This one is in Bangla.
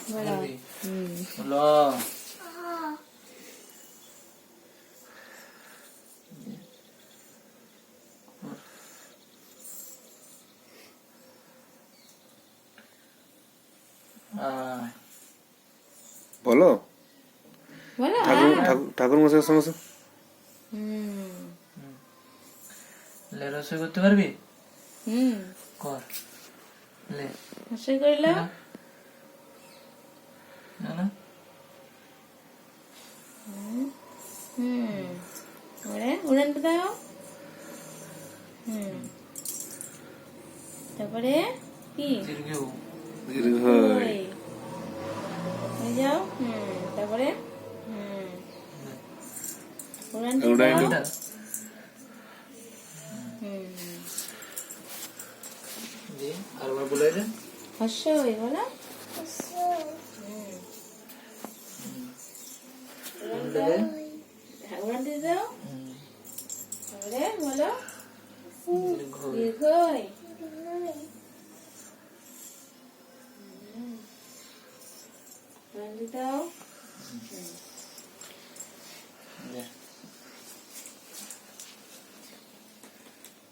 বলো ল বলো বলো ঠাকুর মশাই সমস্যা লে রসই করতে পারবি হুম কর লে হাসি করিলাম না না উড়ানটা দাও তারপরে কি দীর্ঘ দীর্ঘই হয়ে যাও তারপরে উড়ানটা উড়ান দাও এটা জি আরবার বলে দে হাস্যই বলো উড়ানটা দাও তারপরে বলো দীর্ঘই উড়ানটা দাও